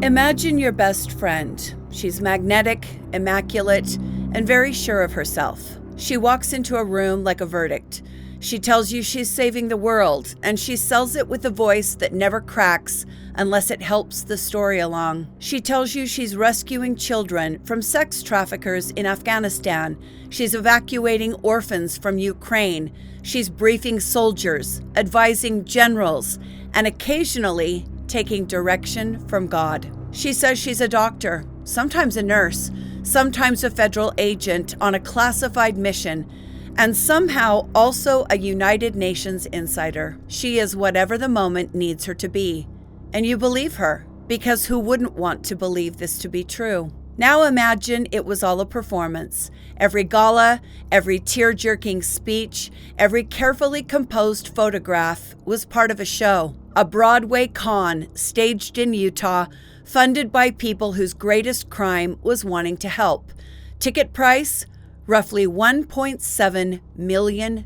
Imagine your best friend. She's magnetic, immaculate, and very sure of herself. She walks into a room like a verdict. She tells you she's saving the world, and she sells it with a voice that never cracks unless it helps the story along. She tells you she's rescuing children from sex traffickers in Afghanistan. She's evacuating orphans from Ukraine. She's briefing soldiers, advising generals, and occasionally taking direction from God. She says she's a doctor, sometimes a nurse, sometimes a federal agent on a classified mission, and somehow also a United Nations insider. She is whatever the moment needs her to be. And you believe her, because who wouldn't want to believe this to be true? Now imagine it was all a performance. Every gala, every tear-jerking speech, every carefully composed photograph was part of a show. A Broadway con staged in Utah, funded by people whose greatest crime was wanting to help. Ticket price? Roughly $1.7 million.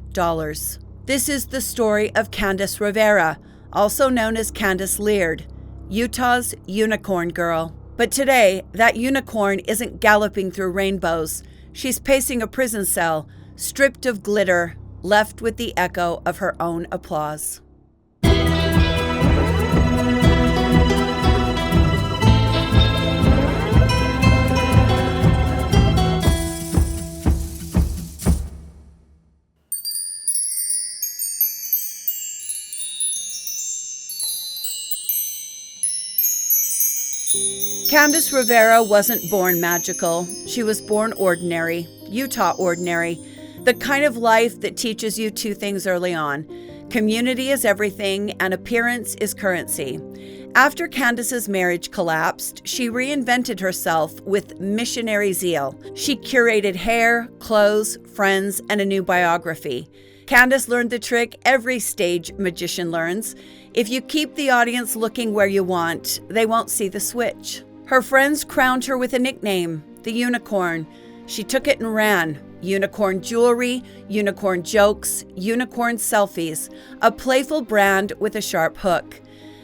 This is the story of Candace Rivera, also known as Candace Leard, Utah's unicorn girl. But today, that unicorn isn't galloping through rainbows. She's pacing a prison cell, stripped of glitter, left with the echo of her own applause. Candace Rivera wasn't born magical. She was born ordinary, Utah ordinary, the kind of life that teaches you two things early on. Community is everything, and appearance is currency. After Candace's marriage collapsed, she reinvented herself with missionary zeal. She curated hair, clothes, friends, and a new biography. Candace learned the trick every stage magician learns. If you keep the audience looking where you want, they won't see the switch. Her friends crowned her with a nickname, the Unicorn. She took it and ran. Unicorn jewelry, unicorn jokes, unicorn selfies, a playful brand with a sharp hook.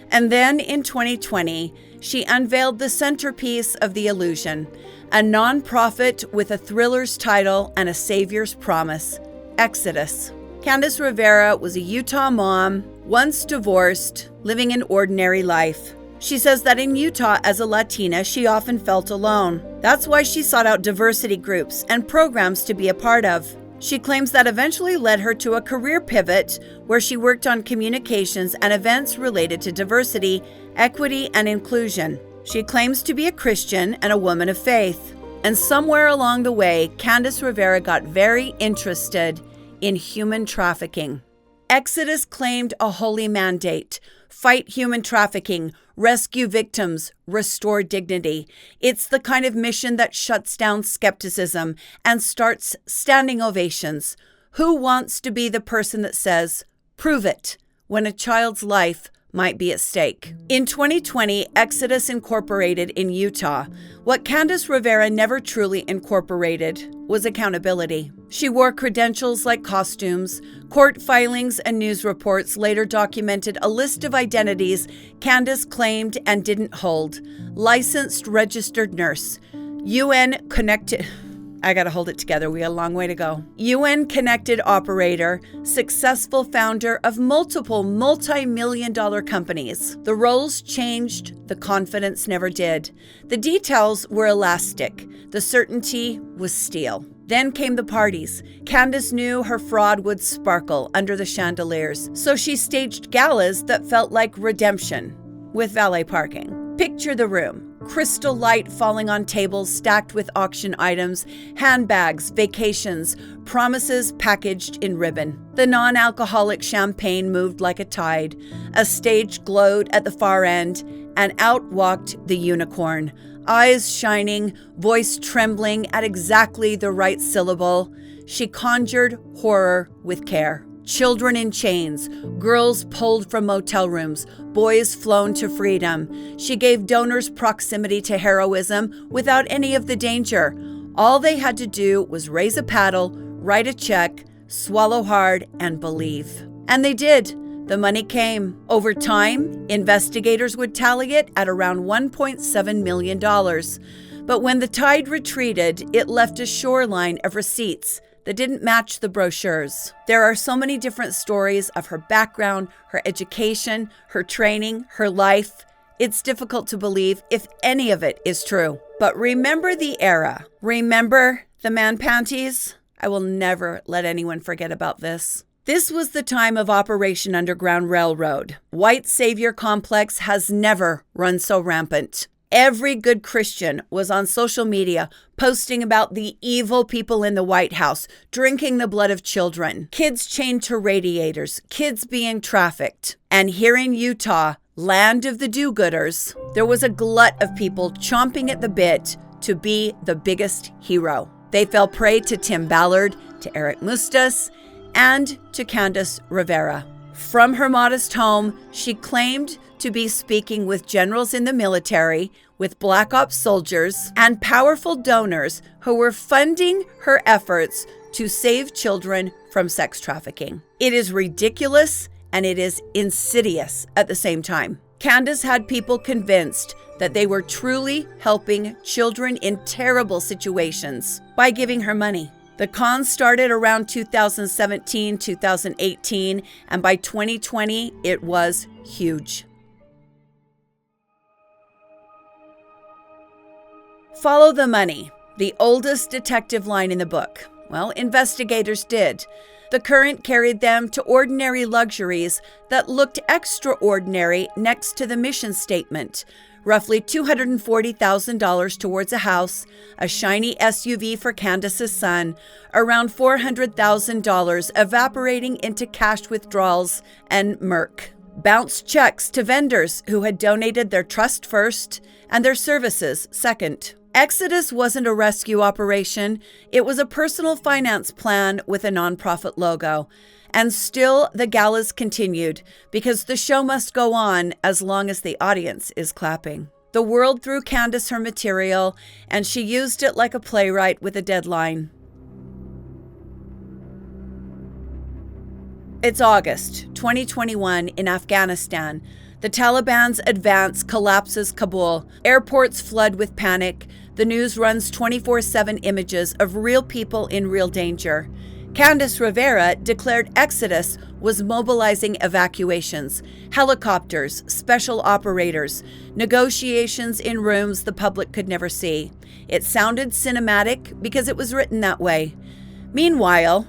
And then in 2020, she unveiled the centerpiece of the illusion, a nonprofit with a thriller's title and a savior's promise, Exitus. Candace Rivera was a Utah mom, once divorced, living an ordinary life. She says that in Utah as a Latina, she often felt alone. That's why she sought out diversity groups and programs to be a part of. She claims that eventually led her to a career pivot where she worked on communications and events related to diversity, equity, and inclusion. She claims to be a Christian and a woman of faith. And somewhere along the way, Candace Rivera got very interested in human trafficking. Exitus claimed a holy mandate: fight human trafficking, rescue victims, restore dignity. It's the kind of mission that shuts down skepticism and starts standing ovations. Who wants to be the person that says, "Prove it," when a child's life might be at stake? In 2020, Exitus incorporated in Utah. What Candace Rivera never truly incorporated was accountability. She wore credentials like costumes. Court filings and news reports later documented a list of identities Candace claimed and didn't hold. Licensed registered nurse, UN connected... I gotta hold it together. We got a long way to go. UN-connected operator, successful founder of multiple multi-million-dollar companies. The roles changed, the confidence never did. The details were elastic. The certainty was steel. Then came the parties. Candace knew her fraud would sparkle under the chandeliers, so she staged galas that felt like redemption, with valet parking. Picture the room. Crystal light falling on tables stacked with auction items, handbags, vacations, promises packaged in ribbon. The non-alcoholic champagne moved like a tide. A stage glowed at the far end, and out walked the unicorn. Eyes shining, voice trembling at exactly the right syllable. She conjured horror with care. Children in chains, girls pulled from motel rooms, boys flown to freedom. She gave donors proximity to heroism without any of the danger. All they had to do was raise a paddle, write a check, swallow hard, and believe. And they did. The money came. Over time, investigators would tally it at around $1.7 million. But when the tide retreated, it left a shoreline of receipts that didn't match the brochures. There are so many different stories of her background, her education, her training, her life. It's difficult to believe if any of it is true. But remember the era. Remember the man panties? I will never let anyone forget about this. This was the time of Operation Underground Railroad. White savior complex has never run so rampant. Every good Christian was on social media posting about the evil people in the White House drinking the blood of children, kids chained to radiators, kids being trafficked. And here in Utah, land of the do-gooders, there was a glut of people chomping at the bit to be the biggest hero. They fell prey to Tim Ballard, to Eric Mustas, and to Candace Rivera. From her modest home, she claimed to be speaking with generals in the military, with Black Ops soldiers, and powerful donors who were funding her efforts to save children from sex trafficking. It is ridiculous and it is insidious at the same time. Candace had people convinced that they were truly helping children in terrible situations by giving her money. The con started around 2017, 2018, and by 2020, it was huge. Follow the money, the oldest detective line in the book. Well, investigators did. The current carried them to ordinary luxuries that looked extraordinary next to the mission statement. Roughly $240,000 towards a house, a shiny SUV for Candace's son, around $400,000 evaporating into cash withdrawals and murk. Bounced checks to vendors who had donated their trust first and their services second. Exitus wasn't a rescue operation. It was a personal finance plan with a nonprofit logo. And still, the galas continued because the show must go on as long as the audience is clapping. The world threw Candace her material, and she used it like a playwright with a deadline. It's August 2021 in Afghanistan. The Taliban's advance collapses Kabul. Airports flood with panic. The news runs 24/7 images of real people in real danger. Candace Rivera declared Exitus was mobilizing evacuations, helicopters, special operators, negotiations in rooms the public could never see. It sounded cinematic because it was written that way. Meanwhile,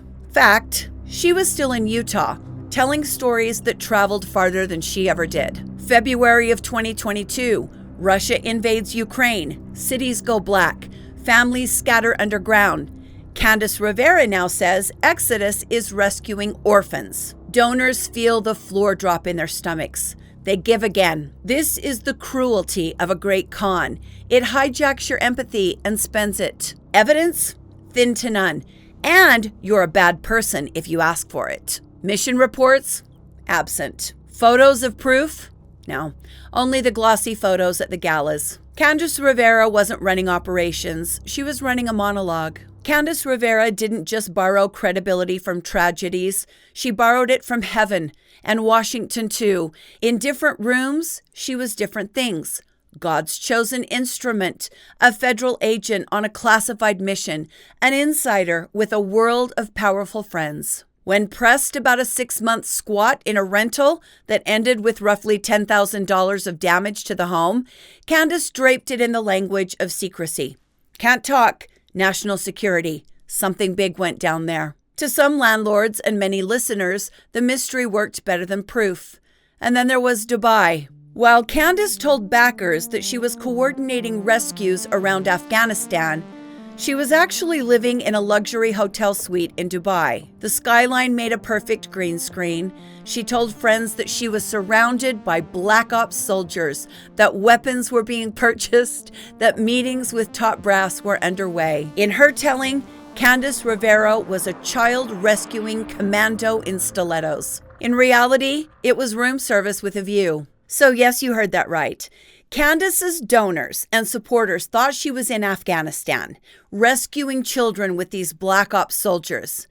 she was still in Utah, telling stories that traveled farther than she ever did. February of 2022, Russia invades Ukraine. Cities go black. Families scatter underground. Candace Rivera now says Exitus is rescuing orphans. Donors feel the floor drop in their stomachs. They give again. This is the cruelty of a great con. It hijacks your empathy and spends it. Evidence? Thin to none. And you're a bad person if you ask for it. Mission reports? Absent. Photos of proof? No. Only the glossy photos at the galas. Candace Rivera wasn't running operations. She was running a monologue. Candace Rivera didn't just borrow credibility from tragedies. She borrowed it from heaven and Washington too. In different rooms, she was different things. God's chosen instrument, a federal agent on a classified mission, an insider with a world of powerful friends. When pressed about a 6-month squat in a rental that ended with roughly $10,000 of damage to the home, Candace draped it in the language of secrecy. Can't talk. National security. Something big went down there. To some landlords and many listeners, the mystery worked better than proof. And then there was Dubai. While Candace told backers that she was coordinating rescues around Afghanistan, she was actually living in a luxury hotel suite in Dubai. The skyline made a perfect green screen. She told friends that she was surrounded by Black Ops soldiers, that weapons were being purchased, that meetings with top brass were underway. In her telling, Candace Rivera was a child rescuing commando in stilettos. In reality, it was room service with a view. So yes, you heard that right. Candace's donors and supporters thought she was in Afghanistan, rescuing children with these Black Ops soldiers,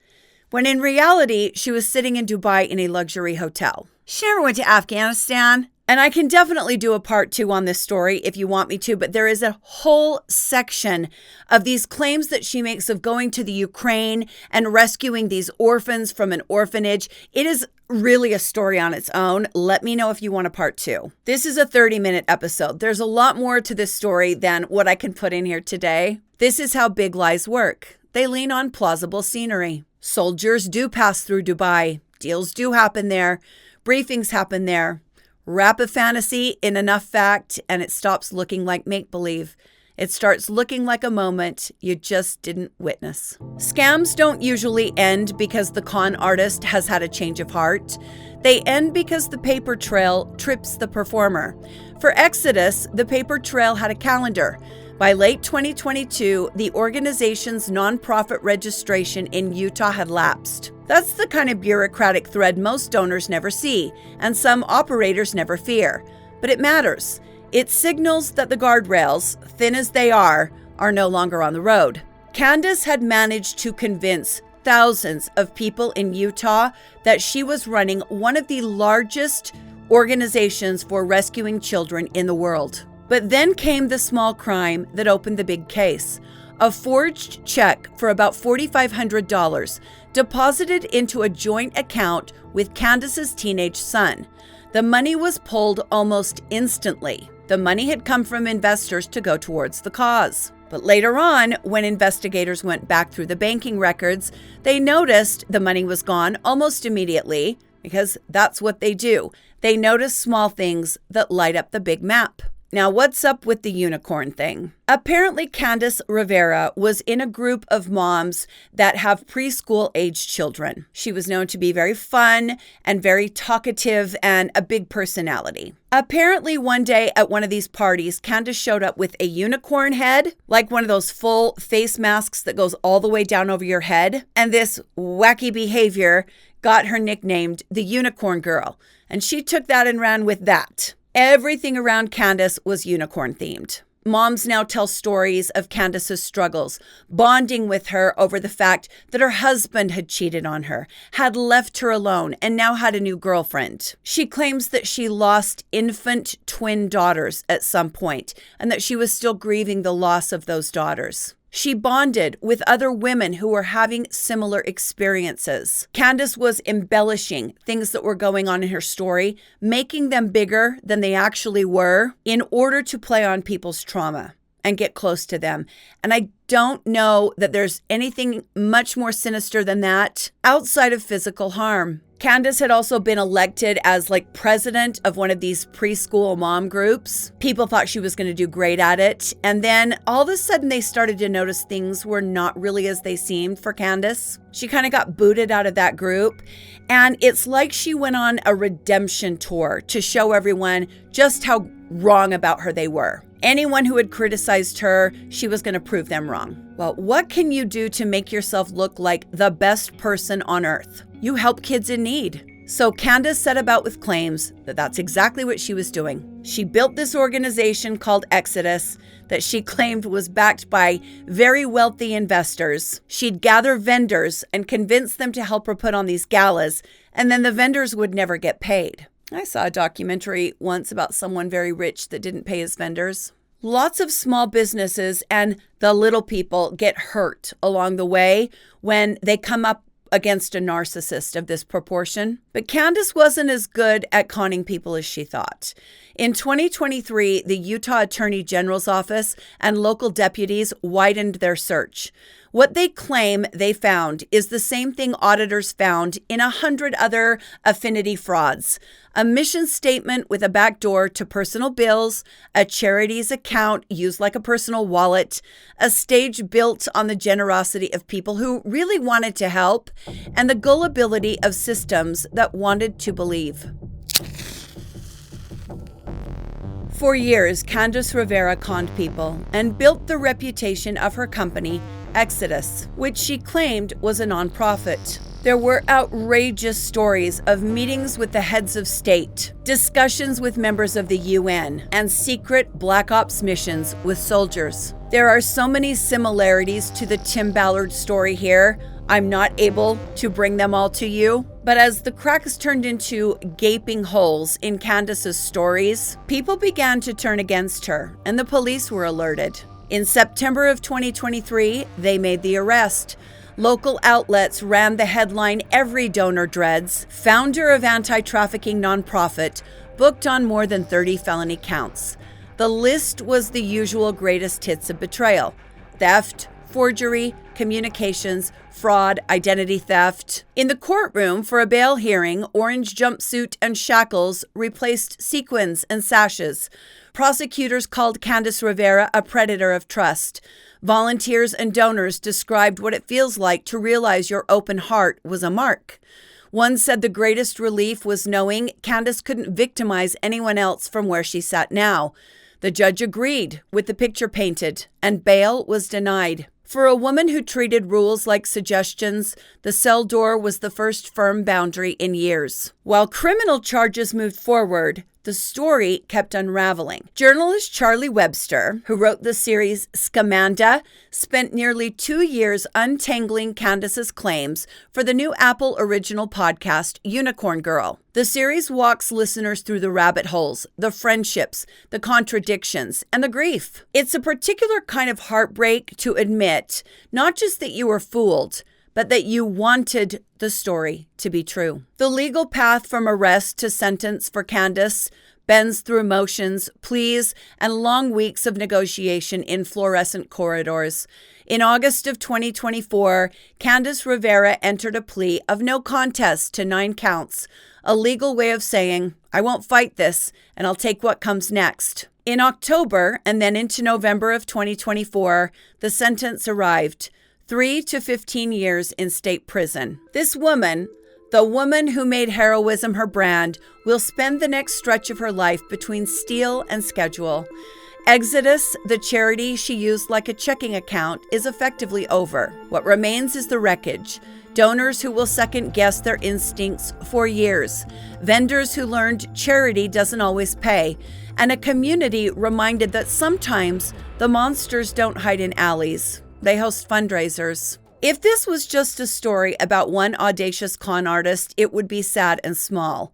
when in reality, she was sitting in Dubai in a luxury hotel. She never went to Afghanistan. And I can definitely do a part 2 on this story if you want me to, but there is a whole section of these claims that she makes of going to the Ukraine and rescuing these orphans from an orphanage. It is really a story on its own. Let me know if you want a part 2. This is a 30-minute episode. There's a lot more to this story than what I can put in here today. This is how big lies work. They lean on plausible scenery. Soldiers do pass through Dubai. Deals do happen there. Briefings happen there. Wrap a fantasy in enough fact and it stops looking like make-believe. It starts looking like a moment you just didn't witness. Scams don't usually end because the con artist has had a change of heart. They end because the paper trail trips the performer. For Exitus, the paper trail had a calendar. By late 2022, the organization's nonprofit registration in Utah had lapsed. That's the kind of bureaucratic thread most donors never see, and some operators never fear. But it matters. It signals that the guardrails, thin as they are no longer on the road. Candace had managed to convince thousands of people in Utah that she was running one of the largest organizations for rescuing children in the world. But then came the small crime that opened the big case. A forged check for about $4,500 deposited into a joint account with Candace's teenage son. The money was pulled almost instantly. The money had come from investors to go towards the cause. But later on, when investigators went back through the banking records, they noticed the money was gone almost immediately because that's what they do. They notice small things that light up the big map. Now, what's up with the unicorn thing? Apparently, Candace Rivera was in a group of moms that have preschool-aged children. She was known to be very fun and very talkative and a big personality. Apparently, one day at one of these parties, Candace showed up with a unicorn head, like one of those full face masks that goes all the way down over your head. And this wacky behavior got her nicknamed the Unicorn Girl. And she took that and ran with that. Everything around Candace was unicorn themed. Moms now tell stories of Candace's struggles, bonding with her over the fact that her husband had cheated on her, had left her alone, and now had a new girlfriend. She claims that she lost infant twin daughters at some point, and that she was still grieving the loss of those daughters. She bonded with other women who were having similar experiences. Candace was embellishing things that were going on in her story, making them bigger than they actually were in order to play on people's trauma and get close to them. And I don't know that there's anything much more sinister than that outside of physical harm. Candace had also been elected as president of one of these preschool mom groups. People thought she was going to do great at it. And then all of a sudden they started to notice things were not really as they seemed for Candace. She kind of got booted out of that group. And it's like she went on a redemption tour to show everyone just how wrong about her they were. Anyone who had criticized her, she was going to prove them wrong. Well, what can you do to make yourself look like the best person on earth? You help kids in need. So Candace set about with claims that that's exactly what she was doing. She built this organization called Exitus that she claimed was backed by very wealthy investors. She'd gather vendors and convince them to help her put on these galas, and then the vendors would never get paid. I saw a documentary once about someone very rich that didn't pay his vendors. Lots of small businesses and the little people get hurt along the way when they come up against a narcissist of this proportion. But Candace wasn't as good at conning people as she thought. In 2023, the Utah Attorney General's office and local deputies widened their search. What they claim they found is the same thing auditors found in 100 other affinity frauds. A mission statement with a backdoor to personal bills, a charity's account used like a personal wallet, a stage built on the generosity of people who really wanted to help, and the gullibility of systems that wanted to believe. For years, Candace Rivera conned people and built the reputation of her company, Exitus, which she claimed was a nonprofit. There were outrageous stories of meetings with the heads of state, discussions with members of the UN, and secret black ops missions with soldiers. There are so many similarities to the Tim Ballard story here. I'm not able to bring them all to you. But as the cracks turned into gaping holes in Candace's stories, people began to turn against her, and the police were alerted. In September of 2023, they made the arrest. Local outlets ran the headline "Every Donor Dreads," founder of anti-trafficking nonprofit, booked on more than 30 felony counts. The list was the usual greatest hits of betrayal: theft, forgery, communications, fraud, identity theft. In the courtroom for a bail hearing, orange jumpsuit and shackles replaced sequins and sashes. Prosecutors called Candace Rivera a predator of trust. Volunteers and donors described what it feels like to realize your open heart was a mark. One said the greatest relief was knowing Candace couldn't victimize anyone else from where she sat now. The judge agreed with the picture painted, and bail was denied. For a woman who treated rules like suggestions, the cell door was the first firm boundary in years. While criminal charges moved forward, the story kept unraveling. Journalist Charlie Webster, who wrote the series Scamanda, spent nearly 2 years untangling Candace's claims for the new Apple original podcast, Unicorn Girl. The series walks listeners through the rabbit holes, the friendships, the contradictions, and the grief. It's a particular kind of heartbreak to admit, not just that you were fooled, but that you wanted the story to be true. The legal path from arrest to sentence for Candace bends through motions, pleas, and long weeks of negotiation in fluorescent corridors. In August of 2024, Candace Rivera entered a plea of no contest to 9 counts, a legal way of saying, "I won't fight this, and I'll take what comes next." In October and then into November of 2024, the sentence arrived: 3 to 15 years in state prison. This woman, the woman who made heroism her brand, will spend the next stretch of her life between steel and schedule. Exitus, the charity she used like a checking account, is effectively over. What remains is the wreckage. Donors who will second-guess their instincts for years. Vendors who learned charity doesn't always pay. And a community reminded that sometimes the monsters don't hide in alleys. They host fundraisers. If this was just a story about one audacious con artist, it would be sad and small.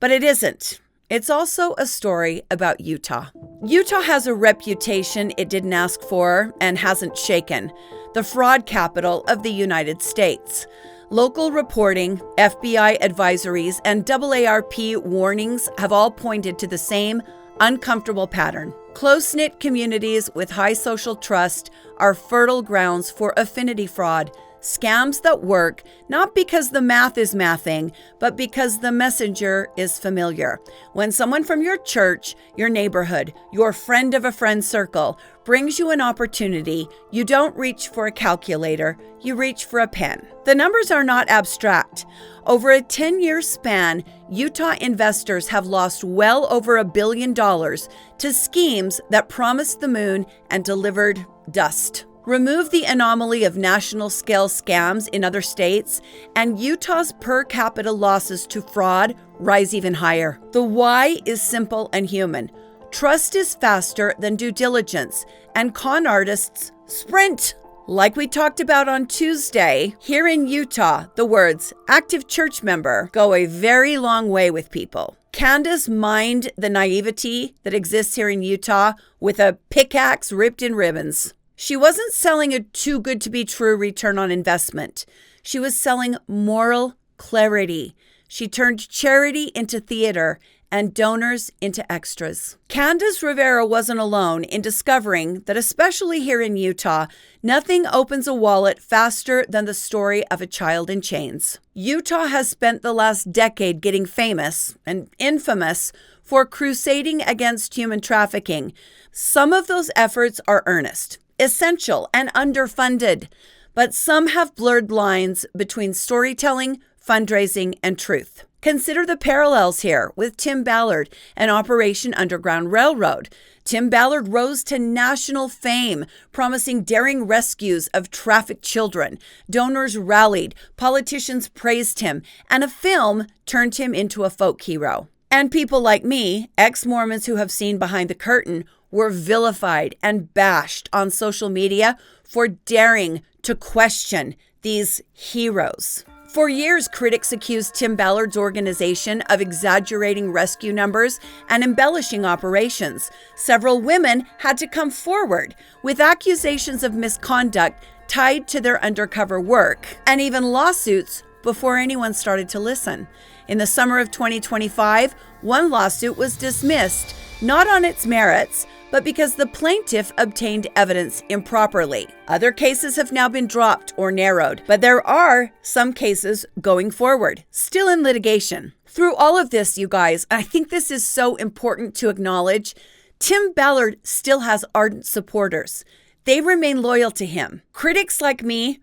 But it isn't. It's also a story about Utah. Utah has a reputation it didn't ask for and hasn't shaken: the fraud capital of the United States. Local reporting, FBI advisories, and AARP warnings have all pointed to the same uncomfortable pattern. Close-knit communities with high social trust are fertile grounds for affinity fraud, scams that work not because the math is mathing, but because the messenger is familiar. When someone from your church, your neighborhood, your friend of a friend circle brings you an opportunity, you don't reach for a calculator, you reach for a pen. The numbers are not abstract. Over a 10-year span, Utah investors have lost well over $1 billion to schemes that promised the moon and delivered dust. Remove the anomaly of national-scale scams in other states, and Utah's per capita losses to fraud rise even higher. The why is simple and human. Trust is faster than due diligence, and con artists sprint. Like we talked about on Tuesday, here in Utah, the words "active church member" go a very long way with people. Candace mined the naivety that exists here in Utah with a pickaxe ripped in ribbons. She wasn't selling a too good to be true return on investment. She was selling moral clarity. She turned charity into theater and donors into extras. Candace Rivera wasn't alone in discovering that, especially here in Utah, nothing opens a wallet faster than the story of a child in chains. Utah has spent the last decade getting famous and infamous for crusading against human trafficking. Some of those efforts are earnest, essential, and underfunded, but some have blurred lines between storytelling, fundraising, and truth. Consider the parallels here with Tim Ballard and Operation Underground Railroad. Tim Ballard rose to national fame, promising daring rescues of trafficked children. Donors rallied, politicians praised him, and a film turned him into a folk hero. And people like me, ex-Mormons who have seen behind the curtain, were vilified and bashed on social media for daring to question these heroes. For years, critics accused Tim Ballard's organization of exaggerating rescue numbers and embellishing operations. Several women had to come forward with accusations of misconduct tied to their undercover work, and even lawsuits before anyone started to listen. In the summer of 2025, one lawsuit was dismissed, not on its merits, but because the plaintiff obtained evidence improperly. Other cases have now been dropped or narrowed, but there are some cases going forward, still in litigation. Through all of this, you guys, I think this is so important to acknowledge, Tim Ballard still has ardent supporters. They remain loyal to him. Critics like me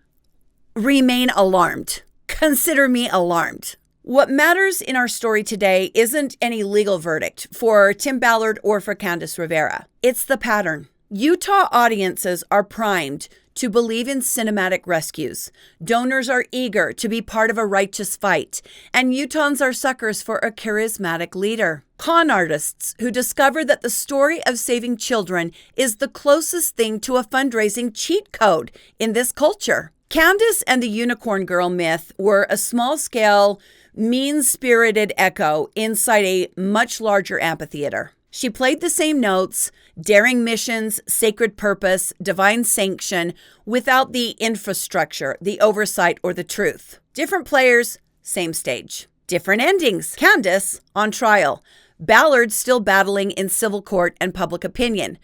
remain alarmed. Consider me alarmed. What matters in our story today isn't any legal verdict for Tim Ballard or for Candace Rivera. It's the pattern. Utah audiences are primed to believe in cinematic rescues. Donors are eager to be part of a righteous fight, and Utahns are suckers for a charismatic leader. Con artists who discover that the story of saving children is the closest thing to a fundraising cheat code in this culture. Candace and the Unicorn Girl myth were a small-scale, mean-spirited echo inside a much larger amphitheater. She played the same notes, daring missions, sacred purpose, divine sanction, without the infrastructure, the oversight, or the truth. Different players, same stage. Different endings. Candace on trial. Ballard still battling in civil court and public opinion.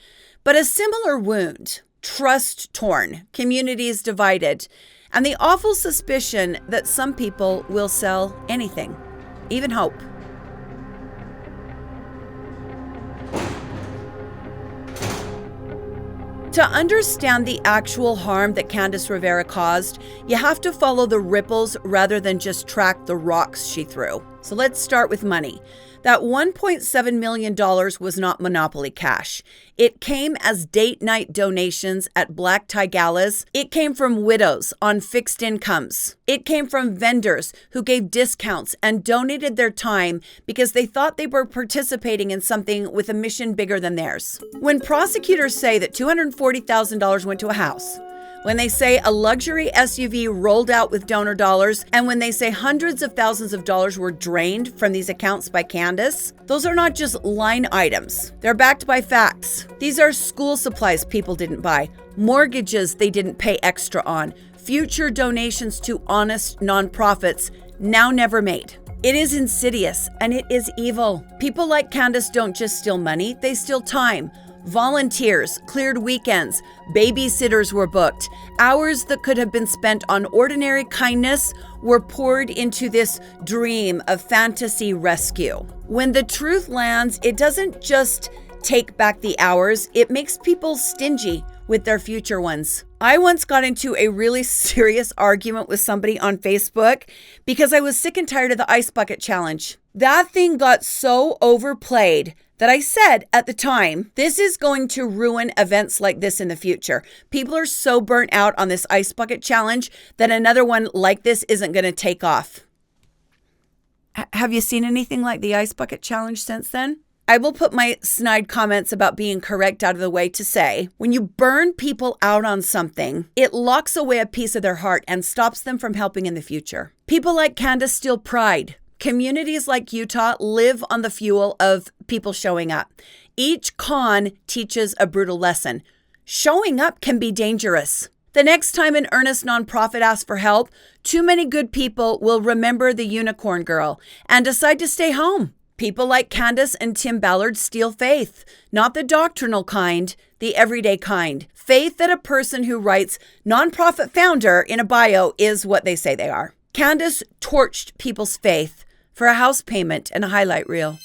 But a similar wound. Trust torn, communities divided, and the awful suspicion that some people will sell anything, even hope. To understand the actual harm that Candace Rivera caused, you have to follow the ripples rather than just track the rocks she threw. So let's start with money. That $1.7 million was not Monopoly cash. It came as date night donations at black tie galas. It came from widows on fixed incomes. It came from vendors who gave discounts and donated their time because they thought they were participating in something with a mission bigger than theirs. When prosecutors say that $240,000 went to a house, when they say a luxury SUV rolled out with donor dollars, and when they say hundreds of thousands of dollars were drained from these accounts by Candace, those are not just line items. They're backed by facts. These are school supplies people didn't buy, mortgages they didn't pay extra on, future donations to honest nonprofits now never made. It is insidious and it is evil. People like Candace don't just steal money, they steal time. Volunteers cleared weekends, babysitters were booked. Hours that could have been spent on ordinary kindness were poured into this dream of fantasy rescue. When the truth lands, it doesn't just take back the hours, it makes people stingy with their future ones. I once got into a really serious argument with somebody on Facebook because I was sick and tired of the ice bucket challenge. That thing got so overplayed that I said at the time, this is going to ruin events like this in the future. People are so burnt out on this ice bucket challenge that another one like this isn't going to take off. Have you seen anything like the ice bucket challenge since then? I will put my snide comments about being correct out of the way to say, when you burn people out on something, it locks away a piece of their heart and stops them from helping in the future. People like Candace steal pride. Communities like Utah live on the fuel of people showing up. Each con teaches a brutal lesson. Showing up can be dangerous. The next time an earnest nonprofit asks for help, too many good people will remember the Unicorn Girl and decide to stay home. People like Candace and Tim Ballard steal faith, not the doctrinal kind, the everyday kind. Faith that a person who writes nonprofit founder in a bio is what they say they are. Candace torched people's faith for a house payment and a highlight reel.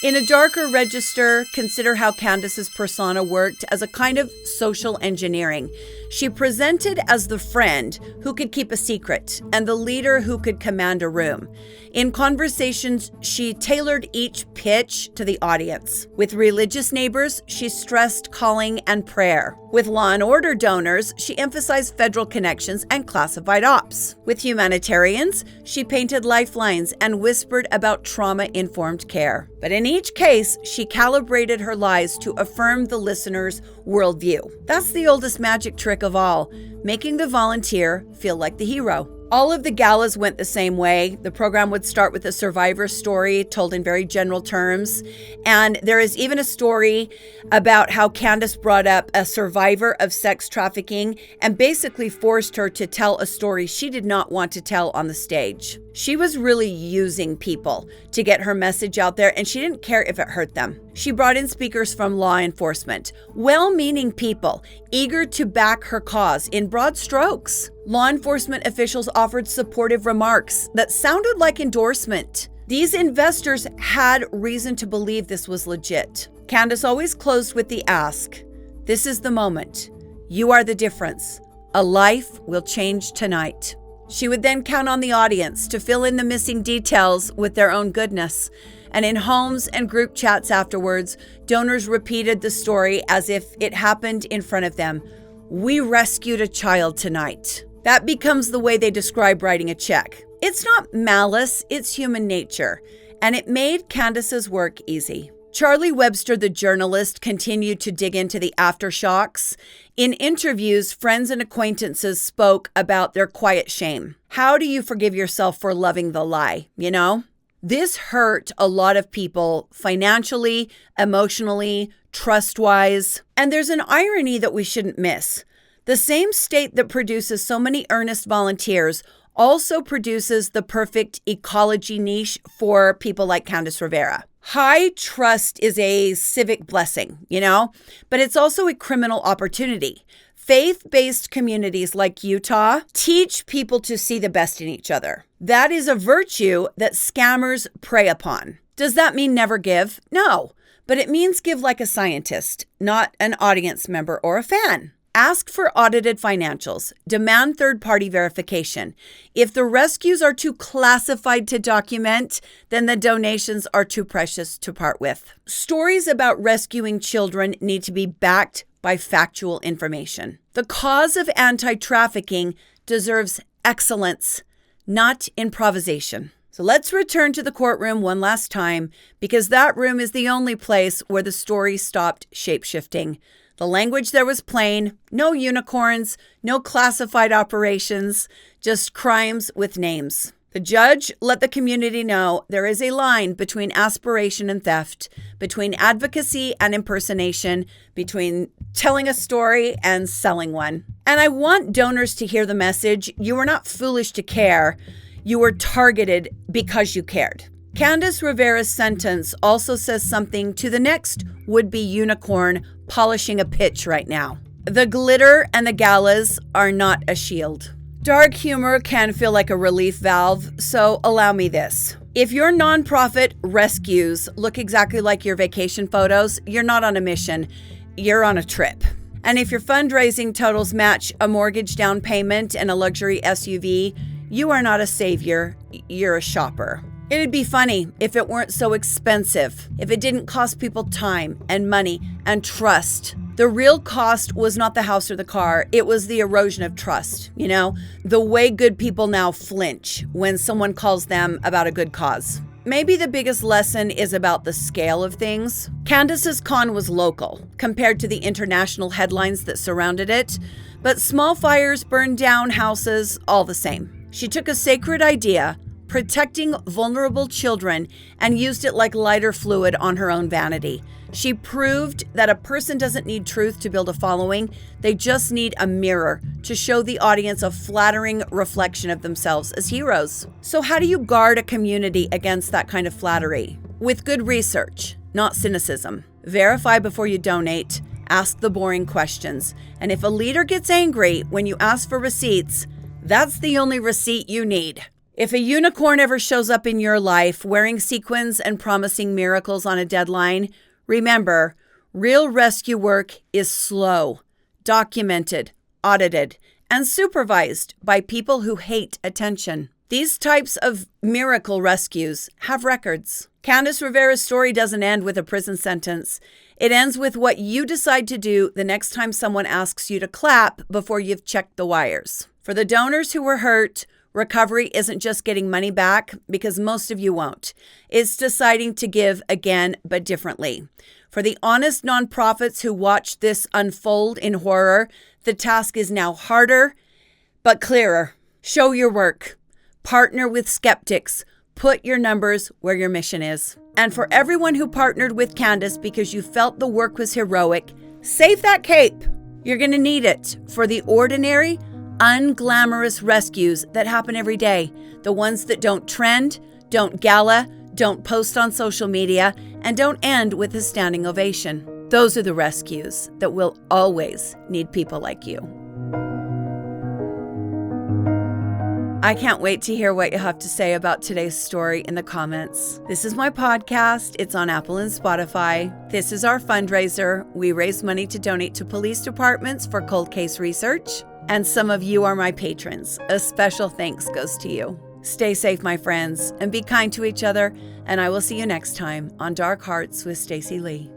In a darker register, consider how Candace's persona worked as a kind of social engineering. She presented as the friend who could keep a secret and the leader who could command a room. In conversations, she tailored each pitch to the audience. With religious neighbors, she stressed calling and prayer. With law and order donors, she emphasized federal connections and classified ops. With humanitarians, she painted lifelines and whispered about trauma-informed care. But in each case, she calibrated her lies to affirm the listener's worldview. That's the oldest magic trick of all, making the volunteer feel like the hero. All of the galas went the same way. The program would start with a survivor story told in very general terms. And there is even a story about how Candace brought up a survivor of sex trafficking and basically forced her to tell a story she did not want to tell on the stage. She was really using people to get her message out there, and she didn't care if it hurt them. She brought in speakers from law enforcement, well-meaning people, eager to back her cause in broad strokes. Law enforcement officials offered supportive remarks that sounded like endorsement. These investors had reason to believe this was legit. Candace always closed with the ask, "This is the moment. You are the difference. A life will change tonight." She would then count on the audience to fill in the missing details with their own goodness. And in homes and group chats afterwards, donors repeated the story as if it happened in front of them. "We rescued a child tonight." That becomes the way they describe writing a check. It's not malice, it's human nature. And it made Candace's work easy. Charlie Webster, the journalist, continued to dig into the aftershocks. In interviews, friends and acquaintances spoke about their quiet shame. How do you forgive yourself for loving the lie, you know? This hurt a lot of people financially, emotionally, trust-wise. And there's an irony that we shouldn't miss. The same state that produces so many earnest volunteers also produces the perfect ecology niche for people like Candace Rivera. High trust is a civic blessing, you know, but it's also a criminal opportunity. Faith-based communities like Utah teach people to see the best in each other. That is a virtue that scammers prey upon. Does that mean never give? No, but it means give like a scientist, not an audience member or a fan. Ask for audited financials. Demand third-party verification. If the rescues are too classified to document, then the donations are too precious to part with. Stories about rescuing children need to be backed by factual information. The cause of anti-trafficking deserves excellence, not improvisation. So let's return to the courtroom one last time, because that room is the only place where the story stopped shape-shifting. The language there was plain, no unicorns, no classified operations, just crimes with names. The judge let the community know there is a line between aspiration and theft, between advocacy and impersonation, between telling a story and selling one. And I want donors to hear the message: you were not foolish to care, you were targeted because you cared. Candace Rivera's sentence also says something to the next would-be unicorn polishing a pitch right now. The glitter and the galas are not a shield. Dark humor can feel like a relief valve, so allow me this. If your nonprofit rescues look exactly like your vacation photos, you're not on a mission, you're on a trip. And if your fundraising totals match a mortgage down payment and a luxury SUV, you are not a savior, you're a shopper. It'd be funny if it weren't so expensive, if it didn't cost people time and money and trust. The real cost was not the house or the car, it was the erosion of trust, you know? The way good people now flinch when someone calls them about a good cause. Maybe the biggest lesson is about the scale of things. Candace's con was local compared to the international headlines that surrounded it, but small fires burned down houses all the same. She took a sacred idea, protecting vulnerable children, and used it like lighter fluid on her own vanity. She proved that a person doesn't need truth to build a following. They just need a mirror to show the audience a flattering reflection of themselves as heroes. So how do you guard a community against that kind of flattery? With good research, not cynicism. Verify before you donate. Ask the boring questions. And if a leader gets angry when you ask for receipts, that's the only receipt you need. If a unicorn ever shows up in your life wearing sequins and promising miracles on a deadline, remember, real rescue work is slow, documented, audited, and supervised by people who hate attention. These types of miracle rescues have records. Candace Rivera's story doesn't end with a prison sentence. It ends with what you decide to do the next time someone asks you to clap before you've checked the wires. For the donors who were hurt, recovery isn't just getting money back, because most of you won't. It's deciding to give again, but differently. For the honest nonprofits who watch this unfold in horror, the task is now harder, but clearer. Show your work. Partner with skeptics. Put your numbers where your mission is. And for everyone who partnered with Candace because you felt the work was heroic, save that cape. You're going to need it for the ordinary, unglamorous rescues that happen every day. The ones that don't trend, don't gala, don't post on social media, and don't end with a standing ovation. Those are the rescues that will always need people like you. I can't wait to hear what you have to say about today's story in the comments. This is my podcast. It's on Apple and Spotify. This is our fundraiser. We raise money to donate to police departments for cold case research. And some of you are my patrons. A special thanks goes to you. Stay safe, my friends, and be kind to each other. And I will see you next time on Dark Hearts with Stacy Lee.